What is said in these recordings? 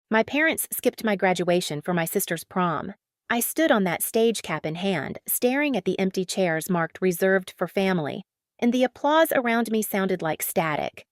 My parents skipped my graduation for my sister's prom. I stood on that stage cap in hand, staring at the empty chairs marked reserved for family, and the applause around me sounded like static.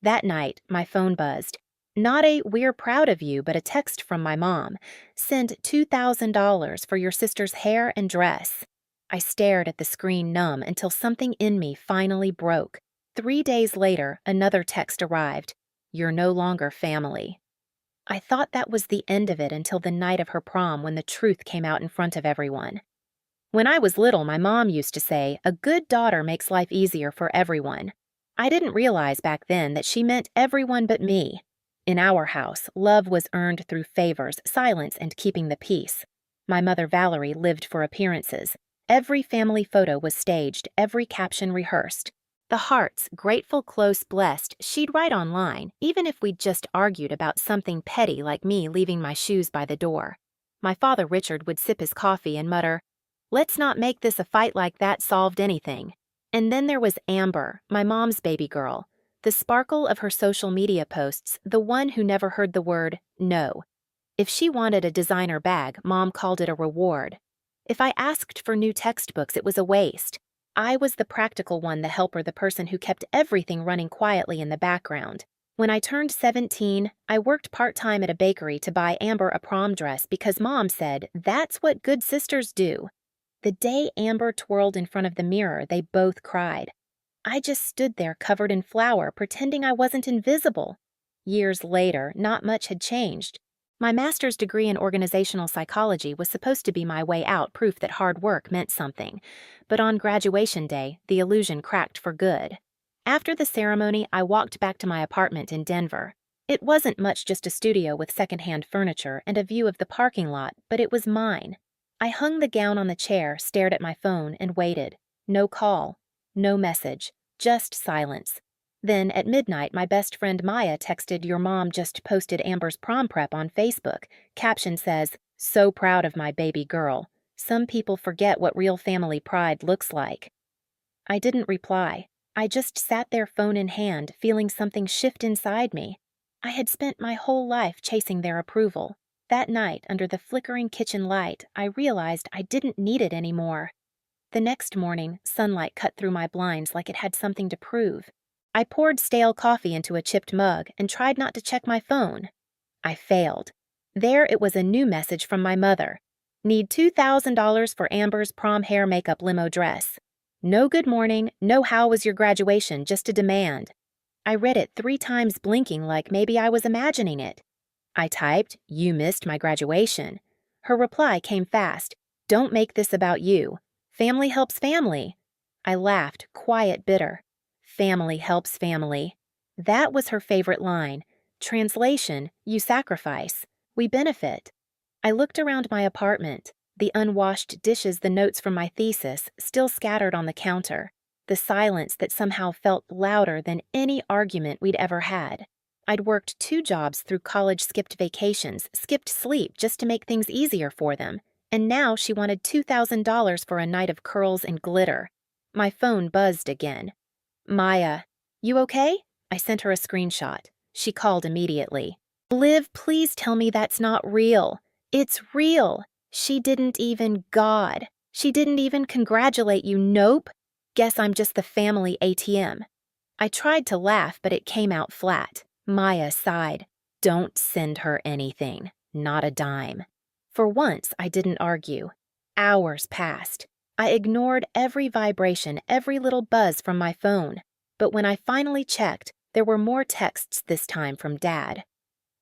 That night, my phone buzzed. Not a "we're proud of you," but a text from my mom. "Send $2,000 for your sister's hair and dress." I stared at the screen numb until something in me finally broke. 3 days later, another text arrived. "You're no longer family." I thought that was the end of it until the night of her prom when the truth came out in front of everyone. When I was little, my mom used to say, "A good daughter makes life easier for everyone." I didn't realize back then that she meant everyone but me. In our house, love was earned through favors, silence, and keeping the peace. My mother Valerie lived for appearances. Every family photo was staged, every caption rehearsed. The hearts, grateful, close, blessed, she'd write online, even if we'd just argued about something petty like me leaving my shoes by the door. My father Richard would sip his coffee and mutter, "Let's not make this a fight like that solved anything." And then there was Amber, my mom's baby girl. The sparkle of her social media posts, the one who never heard the word no. If she wanted a designer bag, Mom called it a reward. If I asked for new textbooks, it was a waste. I was the practical one, the helper, the person who kept everything running quietly in the background. When I turned 17, I worked part-time at a bakery to buy Amber a prom dress because Mom said, "That's what good sisters do." The day Amber twirled in front of the mirror, they both cried. I just stood there covered in flour, pretending I wasn't invisible. Years later, not much had changed. My master's degree in organizational psychology was supposed to be my way out, proof that hard work meant something. But on graduation day, the illusion cracked for good. After the ceremony, I walked back to my apartment in Denver. It wasn't much, just a studio with secondhand furniture and a view of the parking lot, but it was mine. I hung the gown on the chair, stared at my phone, and waited. No call, no message, just silence. Then, at midnight, my best friend Maya texted, "Your mom just posted Amber's prom prep on Facebook. Caption says, 'So proud of my baby girl. Some people forget what real family pride looks like.'" I didn't reply. I just sat there, phone in hand, feeling something shift inside me. I had spent my whole life chasing their approval. That night, under the flickering kitchen light, I realized I didn't need it anymore. The next morning, sunlight cut through my blinds like it had something to prove. I poured stale coffee into a chipped mug and tried not to check my phone. I failed. There it was, a new message from my mother. "Need $2,000 for Amber's prom hair makeup limo dress. No good morning, no how was your graduation, just a demand." I read it 3 times, blinking like maybe I was imagining it. I typed, "You missed my graduation." Her reply came fast, "Don't make this about you. Family helps family." I laughed, quiet, bitter. Family helps family. That was her favorite line. Translation, you sacrifice. We benefit. I looked around my apartment. The unwashed dishes, the notes from my thesis, still scattered on the counter. The silence that somehow felt louder than any argument we'd ever had. I'd worked 2 jobs through college, skipped vacations, skipped sleep just to make things easier for them. And now she wanted $2,000 for a night of curls and glitter. My phone buzzed again. "Maya, you okay?" I sent her a screenshot. She called immediately. "Liv, please tell me that's not real." "It's real. She didn't even She didn't even congratulate you. Nope. Guess I'm just the family ATM." I tried to laugh, but it came out flat. Maya sighed. "Don't send her anything. Not a dime." For once, I didn't argue. Hours passed. I ignored every vibration, every little buzz from my phone. But when I finally checked, there were more texts, this time from Dad.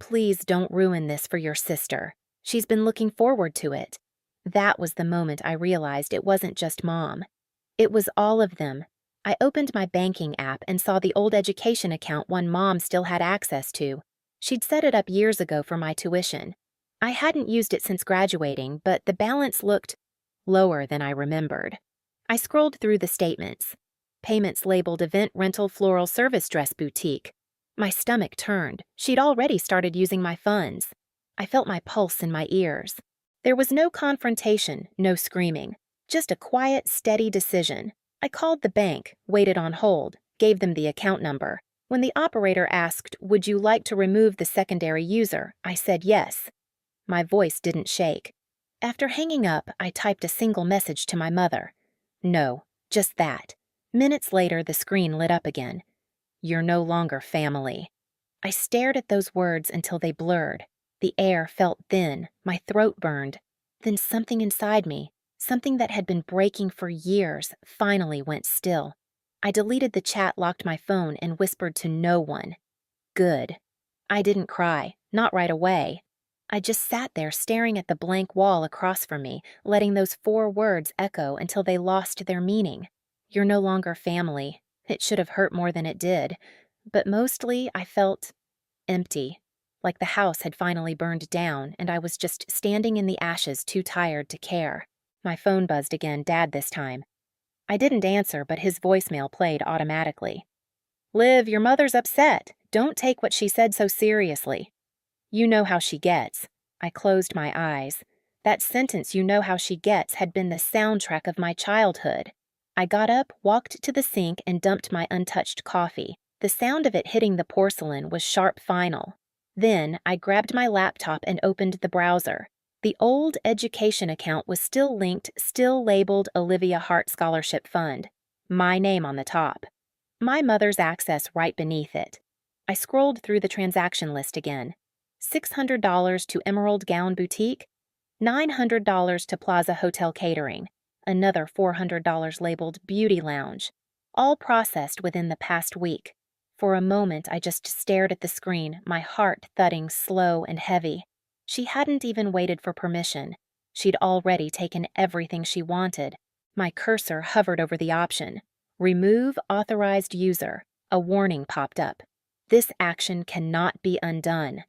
"Please don't ruin this for your sister. She's been looking forward to it." That was the moment I realized it wasn't just Mom. It was all of them. I opened my banking app and saw the old education account one Mom still had access to. She'd set it up years ago for my tuition. I hadn't used it since graduating, but the balance looked lower than I remembered. I scrolled through the statements. Payments labeled Event Rental Floral Service Dress Boutique. My stomach turned. She'd already started using my funds. I felt my pulse in my ears. There was no confrontation, no screaming. Just a quiet, steady decision. I called the bank, waited on hold, gave them the account number. When the operator asked, "Would you like to remove the secondary user?" I said yes. My voice didn't shake. After hanging up, I typed a single message to my mother. No, just that. Minutes later, the screen lit up again. "You're no longer family." I stared at those words until they blurred. The air felt thin, my throat burned. Then something inside me, something that had been breaking for years, finally went still. I deleted the chat, locked my phone, and whispered to no one. Good. I didn't cry, not right away. I just sat there staring at the blank wall across from me, letting those 4 words echo until they lost their meaning. You're no longer family. It should have hurt more than it did. But mostly, I felt empty, like the house had finally burned down and I was just standing in the ashes, too tired to care. My phone buzzed again, Dad this time. I didn't answer, but his voicemail played automatically. "Liv, your mother's upset. Don't take what she said so seriously." "You know how she gets." I closed my eyes. That sentence, "you know how she gets," had been the soundtrack of my childhood. I got up, walked to the sink, and dumped my untouched coffee. The sound of it hitting the porcelain was sharp final. Then I grabbed my laptop and opened the browser. The old education account was still linked, still labeled Olivia Hart Scholarship Fund. My name on the top. My mother's access right beneath it. I scrolled through the transaction list again. $600 to Emerald Gown Boutique, $900 to Plaza Hotel Catering, another $400 labeled Beauty Lounge, all processed within the past week. For a moment, I just stared at the screen, my heart thudding slow and heavy. She hadn't even waited for permission. She'd already taken everything she wanted. My cursor hovered over the option. Remove authorized user. A warning popped up. This action cannot be undone.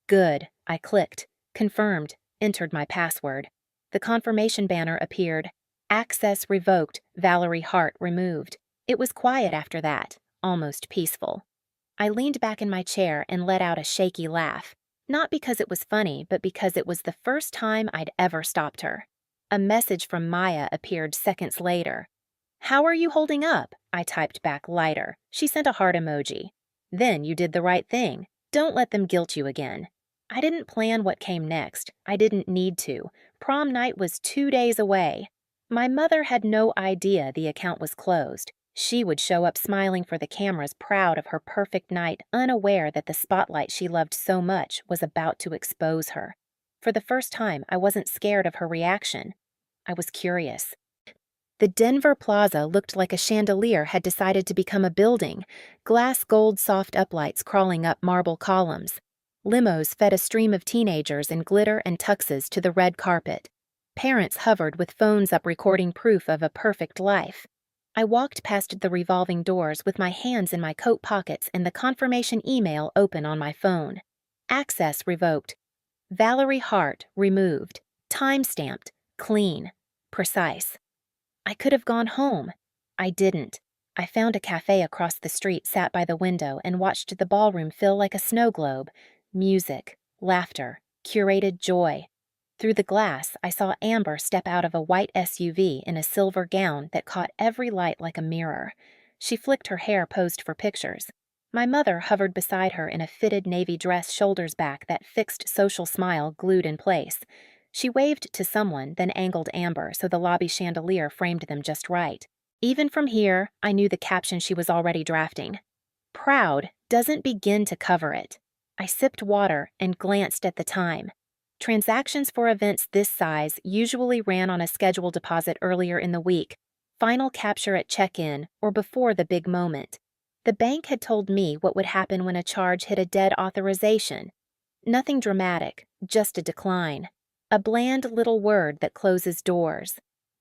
Good. I clicked. Confirmed. Entered my password. The confirmation banner appeared. Access revoked. Valerie Hart removed. It was quiet after that, almost peaceful. I leaned back in my chair and let out a shaky laugh. Not because it was funny, but because it was the first time I'd ever stopped her. A message from Maya appeared seconds later. "How are you holding up?" I typed back lighter. She sent a heart emoji. "Then you did the right thing. Don't let them guilt you again." I didn't plan what came next. I didn't need to. Prom night was 2 days away. My mother had no idea the account was closed. She would show up smiling for the cameras, proud of her perfect night, unaware that the spotlight she loved so much was about to expose her. For the first time, I wasn't scared of her reaction. I was curious. The Denver Plaza looked like a chandelier had decided to become a building, glass gold soft uplights crawling up marble columns. Limos fed a stream of teenagers in glitter and tuxes to the red carpet. Parents hovered with phones up recording proof of a perfect life. I walked past the revolving doors with my hands in my coat pockets and the confirmation email open on my phone. Access revoked. Valerie Hart removed. Time-stamped. Clean. Precise. I could have gone home. I didn't. I found a cafe across the street, sat by the window, and watched the ballroom fill like a snow globe. Music, laughter, curated joy. Through the glass, I saw Amber step out of a white SUV in a silver gown that caught every light like a mirror. She flicked her hair, posed for pictures. My mother hovered beside her in a fitted navy dress, shoulders back, that fixed social smile glued in place. She waved to someone, then angled Amber so the lobby chandelier framed them just right. Even from here, I knew the caption she was already drafting. "Proud doesn't begin to cover it." I sipped water and glanced at the time. Transactions for events this size usually ran on a scheduled deposit earlier in the week, final capture at check-in, or before the big moment. The bank had told me what would happen when a charge hit a dead authorization. Nothing dramatic, just a decline. A bland little word that closes doors.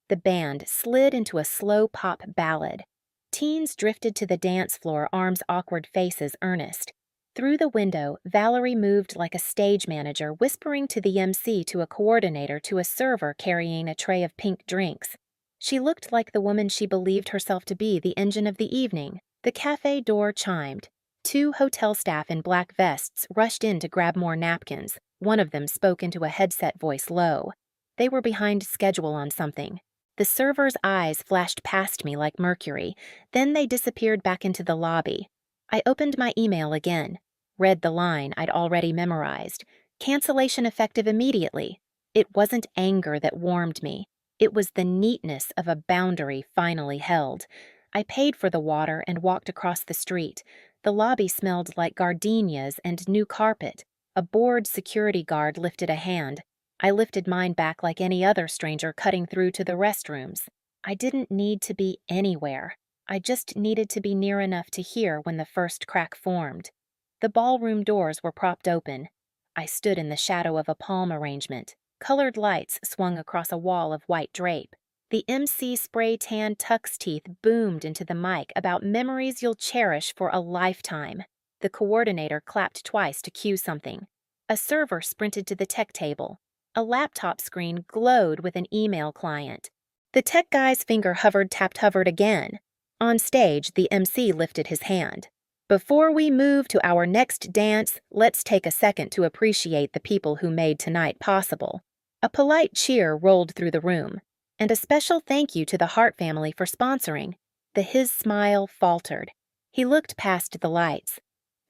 The band slid into a slow pop ballad. Teens drifted to the dance floor, arms awkward, faces earnest. Through the window, Valerie moved like a stage manager, whispering to the MC, to a coordinator, to a server carrying a tray of pink drinks. She looked like the woman she believed herself to be, the engine of the evening. The cafe door chimed. 2 hotel staff in black vests rushed in to grab more napkins. One of them spoke into a headset voice low. They were behind schedule on something. The server's eyes flashed past me like mercury. Then they disappeared back into the lobby. I opened my email again, read the line I'd already memorized. Cancellation effective immediately. It wasn't anger that warmed me. It was the neatness of a boundary finally held. I paid for the water and walked across the street. The lobby smelled like gardenias and new carpet. A bored security guard lifted a hand. I lifted mine back like any other stranger cutting through to the restrooms. I didn't need to be anywhere. I just needed to be near enough to hear when the first crack formed. The ballroom doors were propped open. I stood in the shadow of a palm arrangement. Colored lights swung across a wall of white drape. The MC spray tan tux teeth boomed into the mic about memories you'll cherish for a lifetime. The coordinator clapped twice to cue something. A server sprinted to the tech table. A laptop screen glowed with an email client. The tech guy's finger hovered again. On stage, the MC lifted his hand. Before we move to our next dance, let's take a second to appreciate the people who made tonight possible. A polite cheer rolled through the room, and a special thank you to the Hart family for sponsoring. His smile faltered. He looked past the lights.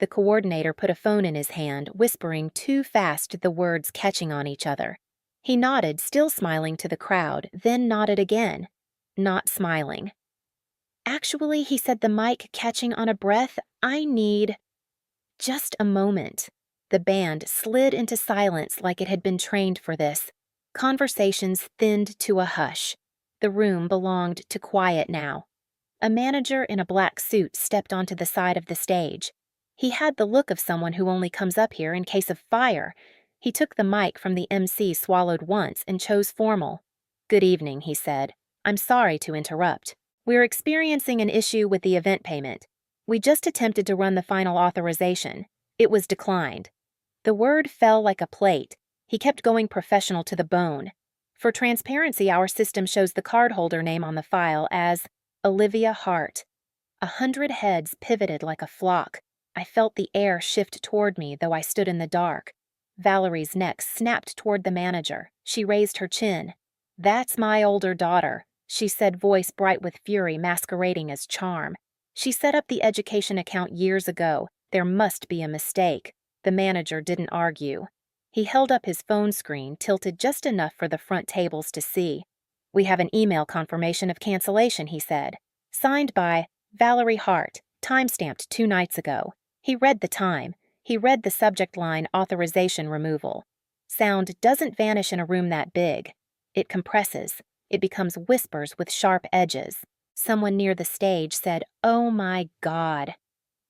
The coordinator put a phone in his hand, whispering too fast the words catching on each other. He nodded, still smiling to the crowd, then nodded again, not smiling. Actually, he said, the mic catching on a breath, I need just a moment. The band slid into silence like it had been trained for this. Conversations thinned to a hush. The room belonged to quiet now. A manager in a black suit stepped onto the side of the stage. He had the look of someone who only comes up here in case of fire. He took the mic from the MC swallowed once and chose formal. "Good evening," he said. "I'm sorry to interrupt. We're experiencing an issue with the event payment. We just attempted to run the final authorization. It was declined." The word fell like a plate. He kept going professional to the bone. "For transparency, our system shows the cardholder name on the file as Olivia Hart." 100 heads pivoted like a flock. I felt the air shift toward me, though I stood in the dark. Valerie's neck snapped toward the manager. She raised her chin. "That's my older daughter," she said, voice bright with fury masquerading as charm. "She set up the education account years ago. There must be a mistake." The manager didn't argue. He held up his phone screen, tilted just enough for the front tables to see. "We have an email confirmation of cancellation," he said. "Signed by Valerie Hart, time-stamped 2 nights ago." He read the time. He read the subject line, authorization removal. Sound doesn't vanish in a room that big. It compresses. It becomes whispers with sharp edges. Someone near the stage said, "Oh my God."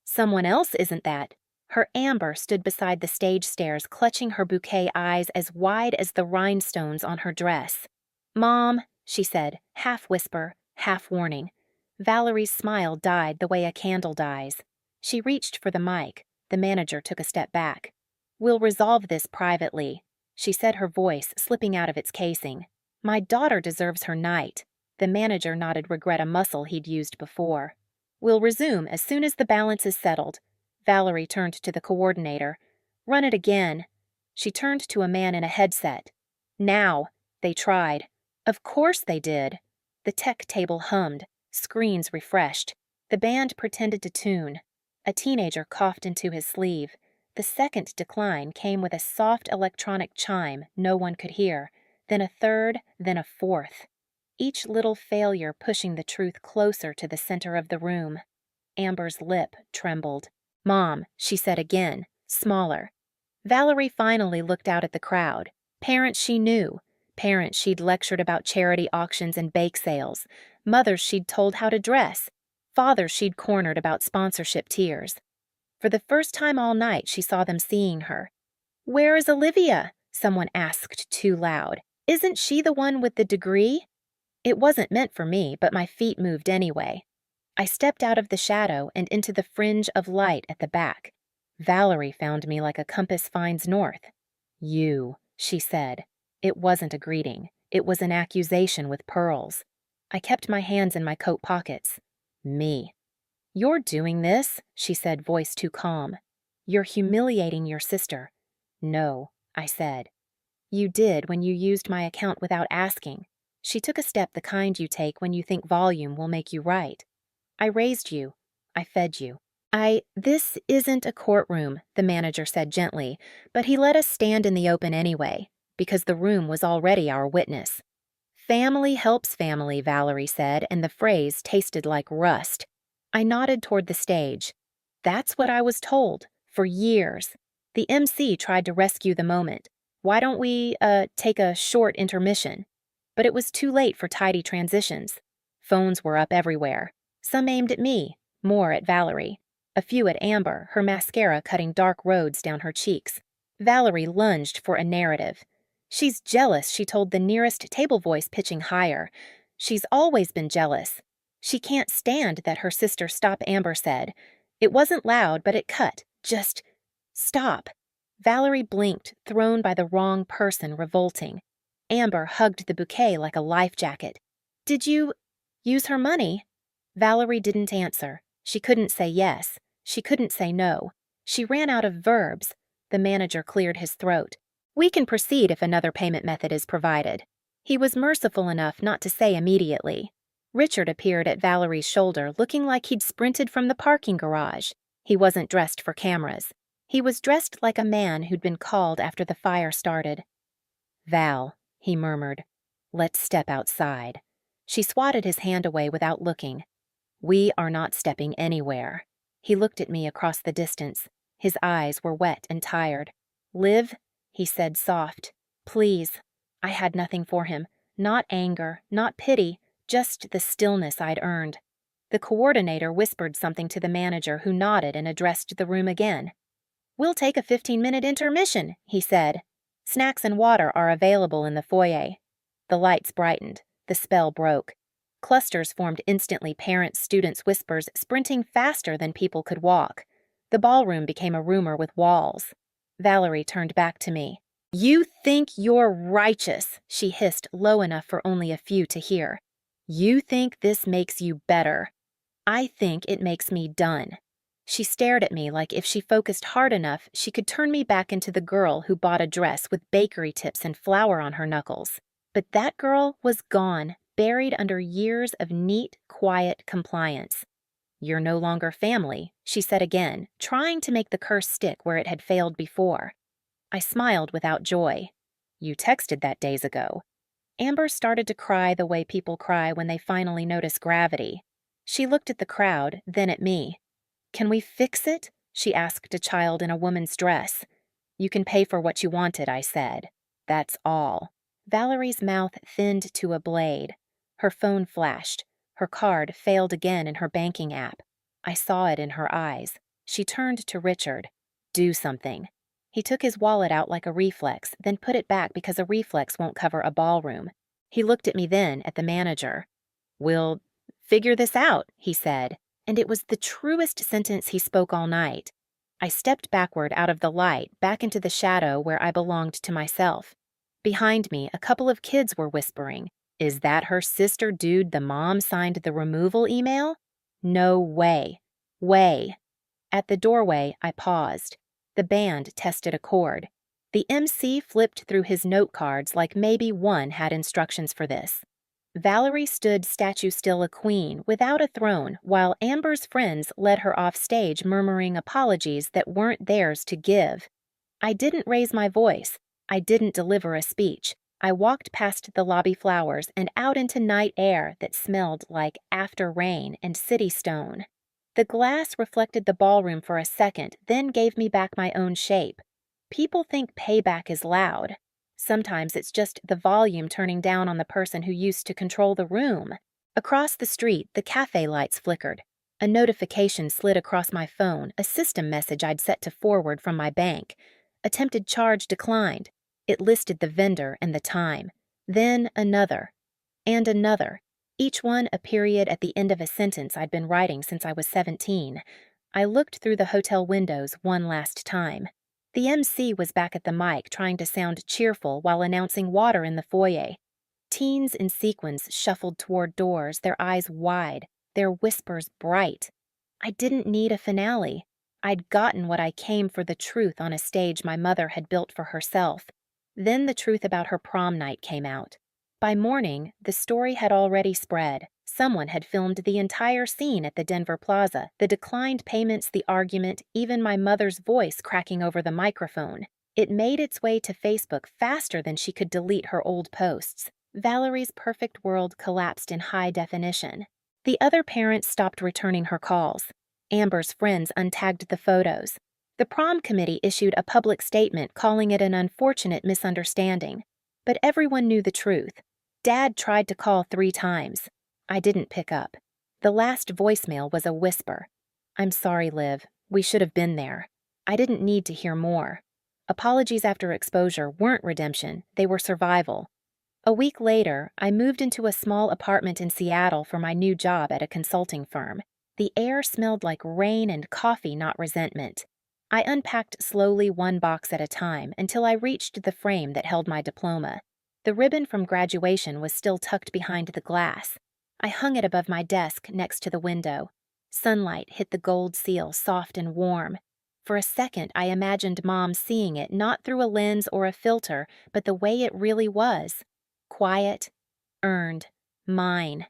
Someone else isn't that. Her Amber stood beside the stage stairs, clutching her bouquet, eyes as wide as the rhinestones on her dress. "Mom," she said, half whisper, half warning. Valerie's smile died the way a candle dies. She reached for the mic. The manager took a step back. "We'll resolve this privately," she said, her voice slipping out of its casing. "My daughter deserves her night." The manager nodded regret, a muscle he'd used before. "We'll resume as soon as the balance is settled." Valerie turned to the coordinator. "Run it again." She turned to a man in a headset. "Now." They tried. Of course they did. The tech table hummed. Screens refreshed. The band pretended to tune. A teenager coughed into his sleeve. The second decline came with a soft electronic chime no one could hear, then a third, then a fourth. Each little failure pushing the truth closer to the center of the room. Amber's lip trembled. "Mom," she said again, smaller. Valerie finally looked out at the crowd. Parents she knew. Parents she'd lectured about charity auctions and bake sales. Mothers she'd told how to dress. Fathers she'd cornered about sponsorship tiers. For the first time all night, she saw them seeing her. "Where is Olivia?" someone asked too loud. "Isn't she the one with the degree?" It wasn't meant for me, but my feet moved anyway. I stepped out of the shadow and into the fringe of light at the back. Valerie found me like a compass finds north. "You," she said. It wasn't a greeting. It was an accusation with pearls. I kept my hands in my coat pockets. "Me." "You're doing this," she said, voice too calm. "You're humiliating your sister." "No," I said. "You did when you used my account without asking." She took a step the kind you take when you think volume will make you right. "I raised you. I fed you. This isn't a courtroom, the manager said gently, but he let us stand in the open anyway, because the room was already our witness. Family helps family, Valerie said, and the phrase tasted like rust. I nodded toward the stage. That's what I was told, for years. The MC tried to rescue the moment. Why don't we, take a short intermission? But it was too late for tidy transitions. Phones were up everywhere. Some aimed at me, more at Valerie. A few at Amber, her mascara cutting dark roads down her cheeks. Valerie lunged for a narrative. She's jealous, she told the nearest table voice pitching higher. She's always been jealous. She can't stand that her sister Stop, Amber said. It wasn't loud, but it cut. Just stop. Valerie blinked, thrown by the wrong person, revolting. Amber hugged the bouquet like a life jacket. Did you use her money? Valerie didn't answer. She couldn't say yes. She couldn't say no. She ran out of verbs. The manager cleared his throat. We can proceed if another payment method is provided. He was merciful enough not to say immediately. Richard appeared at Valerie's shoulder, looking like he'd sprinted from the parking garage. He wasn't dressed for cameras. He was dressed like a man who'd been called after the fire started. Val, he murmured, let's step outside. She swatted his hand away without looking. We are not stepping anywhere. He looked at me across the distance. His eyes were wet and tired. Liv, he said soft. Please. I had nothing for him. Not anger, not pity, just the stillness I'd earned. The coordinator whispered something to the manager, who nodded and addressed the room again. We'll take a 15-minute intermission, he said. Snacks and water are available in the foyer. The lights brightened. The spell broke. Clusters formed instantly, parents, students, whispers, sprinting faster than people could walk. The ballroom became a rumor with walls. Valerie turned back to me. You think you're righteous, she hissed low enough for only a few to hear. You think this makes you better. I think it makes me done. She stared at me like if she focused hard enough, she could turn me back into the girl who bought a dress with bakery tips and flour on her knuckles. But that girl was gone, buried under years of neat, quiet compliance. You're no longer family, she said again, trying to make the curse stick where it had failed before. I smiled without joy. You texted that days ago. Amber started to cry the way people cry when they finally notice gravity. She looked at the crowd, then at me. Can we fix it? She asked a child in a woman's dress. You can pay for what you wanted, I said. That's all. Valerie's mouth thinned to a blade. Her phone flashed. Her card failed again in her banking app. I saw it in her eyes. She turned to Richard. Do something. He took his wallet out like a reflex, then put it back because a reflex won't cover a ballroom. He looked at me then, at the manager. We'll figure this out, he said, and it was the truest sentence he spoke all night. I stepped backward out of the light, back into the shadow where I belonged to myself. Behind me, a couple of kids were whispering. Is that her sister dude the mom signed the removal email? No way. Way. At the doorway, I paused. The band tested a chord. The MC flipped through his note cards like maybe one had instructions for this. Valerie stood statue still, a queen, without a throne, while Amber's friends led her off stage murmuring apologies that weren't theirs to give. I didn't raise my voice. I didn't deliver a speech. I walked past the lobby flowers and out into night air that smelled like after rain and city stone. The glass reflected the ballroom for a second, then gave me back my own shape. People think payback is loud. Sometimes it's just the volume turning down on the person who used to control the room. Across the street, the cafe lights flickered. A notification slid across my phone, a system message I'd set to forward from my bank. Attempted charge declined. It listed the vendor and the time. Then another. And another. Each one a period at the end of a sentence I'd been writing since I was 17. I looked through the hotel windows one last time. The MC was back at the mic trying to sound cheerful while announcing water in the foyer. Teens in sequins shuffled toward doors, their eyes wide, their whispers bright. I didn't need a finale. I'd gotten what I came for, the truth on a stage my mother had built for herself. Then the truth about her prom night came out. By morning, the story had already spread. Someone had filmed the entire scene at the Denver Plaza, the declined payments, the argument, even my mother's voice cracking over the microphone. It made its way to Facebook faster than she could delete her old posts. Valerie's perfect world collapsed in high definition. The other parents stopped returning her calls. Amber's friends untagged the photos. The prom committee issued a public statement calling it an unfortunate misunderstanding. But everyone knew the truth. Dad tried to call 3 times. I didn't pick up. The last voicemail was a whisper. "I'm sorry, Liv. We should have been there." I didn't need to hear more. Apologies after exposure weren't redemption, they were survival. A week later, I moved into a small apartment in Seattle for my new job at a consulting firm. The air smelled like rain and coffee, not resentment. I unpacked slowly, one box at a time, until I reached the frame that held my diploma. The ribbon from graduation was still tucked behind the glass. I hung it above my desk next to the window. Sunlight hit the gold seal, soft and warm. For a second, I imagined Mom seeing it not through a lens or a filter, but the way it really was. Quiet, earned, mine.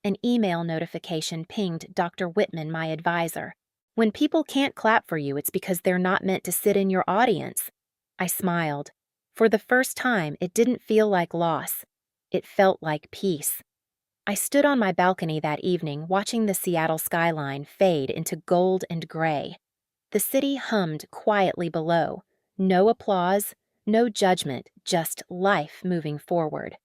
An email notification pinged Dr. Whitman, my advisor. "When people can't clap for you, it's because they're not meant to sit in your audience." I smiled. For the first time, it didn't feel like loss. It felt like peace. I stood on my balcony that evening, watching the Seattle skyline fade into gold and gray. The city hummed quietly below. No applause, no judgment, just life moving forward.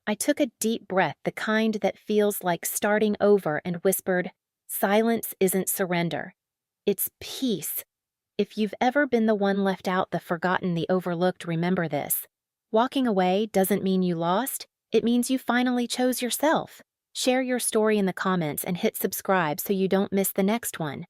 I took a deep breath, the kind that feels like starting over, and whispered, "Silence isn't surrender. It's peace." If you've ever been the one left out, the forgotten, the overlooked, remember this. Walking away doesn't mean you lost. It means you finally chose yourself. Share your story in the comments and hit subscribe so you don't miss the next one.